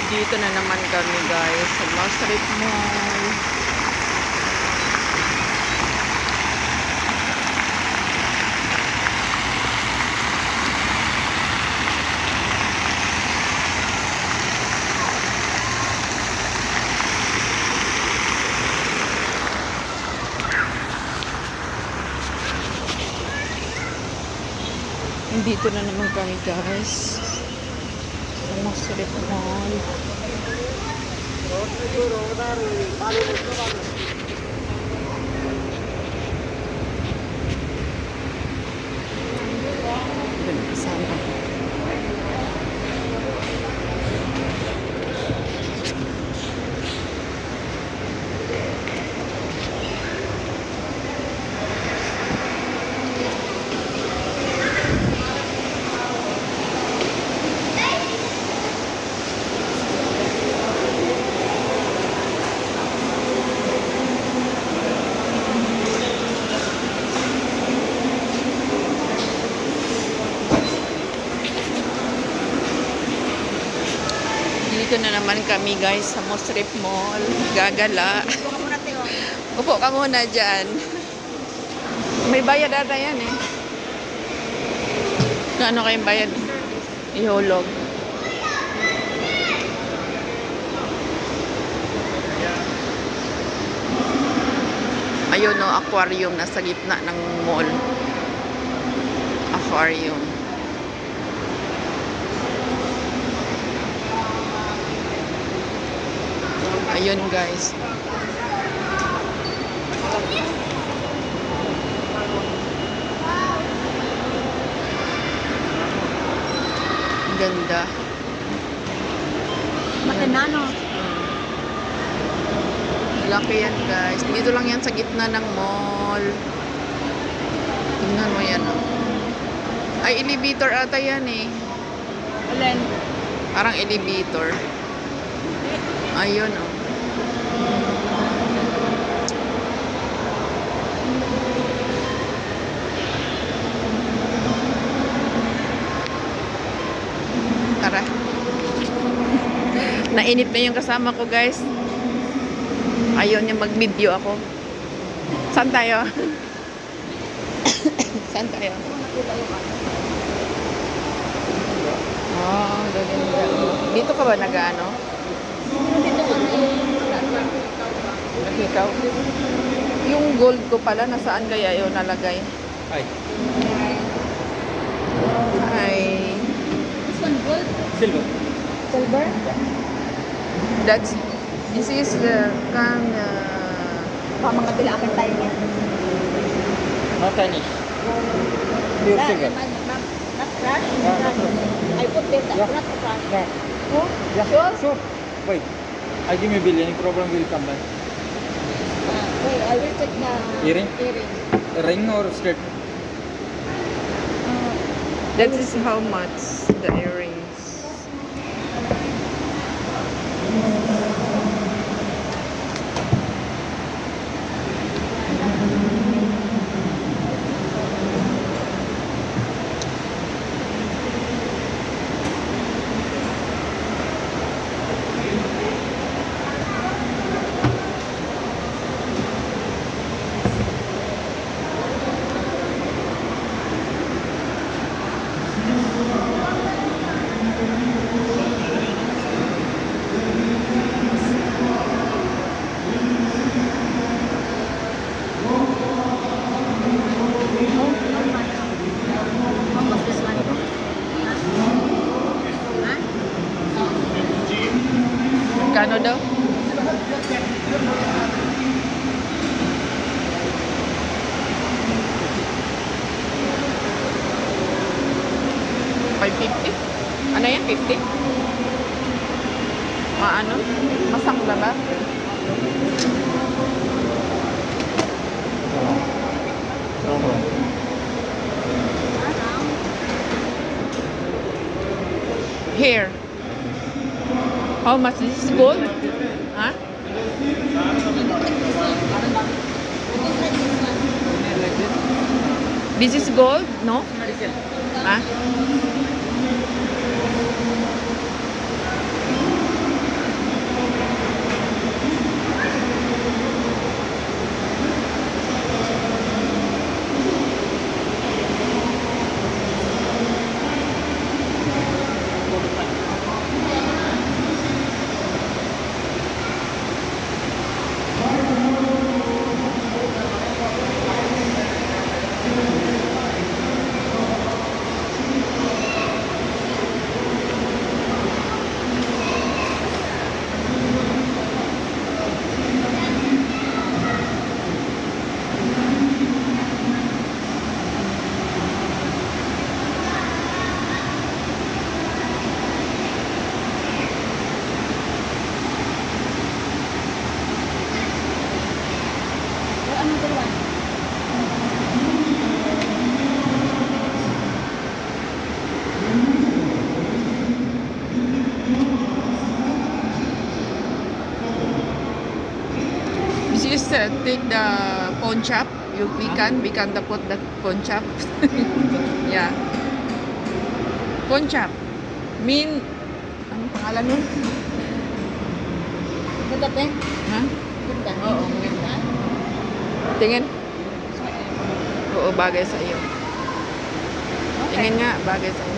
Dito na naman kami guys sa Masrip Mall. Dito na naman kami guys sa Masrip Mall. Kasama. Dito na naman kami guys sa Masrip Mall. Gagala. Upo ka muna dyan. May bayad ata yan eh. Ano kayong bayad? Ihulog. Ayun no, aquarium nasa gitna ng mall. Aquarium. Ayun guys. Ganda. Matinano. Laki yan guys. Dito lang yan sa gitna ng mall. Tingnan mo yan. Oh. Ay, elevator ata yan eh. Alin? Parang elevator. Ayun oh. Tara. Nainip na yung kasama ko guys. Ayaw niya mag-video ako. Saan tayo? Saan tayo? Oh, dito ka ba nag-ano? Ikaw. Yung gold ko pala, nasaan kaya yun nalagay? Ay. Ay. This one gold? Silver. Silver? This is the Mga pila akin tayo niya. Not Chinese. Pure silver. Not crash? Yeah, not crash. I put this, Yeah. not crash. No. Oh? Yeah, Sure? sure. Wait. I give you bill. Any problem will come back. Wait, I will check the Earring? earring. Ring or straight? that is how much the earrings. Kano daw? $550? Ano yan? 50? Maano? Masangla ba? Wrong, wrong. Here. How much? This is gold? Huh? This is gold? No? Huh? take the pawn shop. We can put the pawn shop. Yeah. Pawn shop. Mean, anong pangalan nun? Ganda te. Ha? Ganda. Oo, maganda. Tingin. Oo, bagay sa iyo. Tingin nga, bagay sa iyo.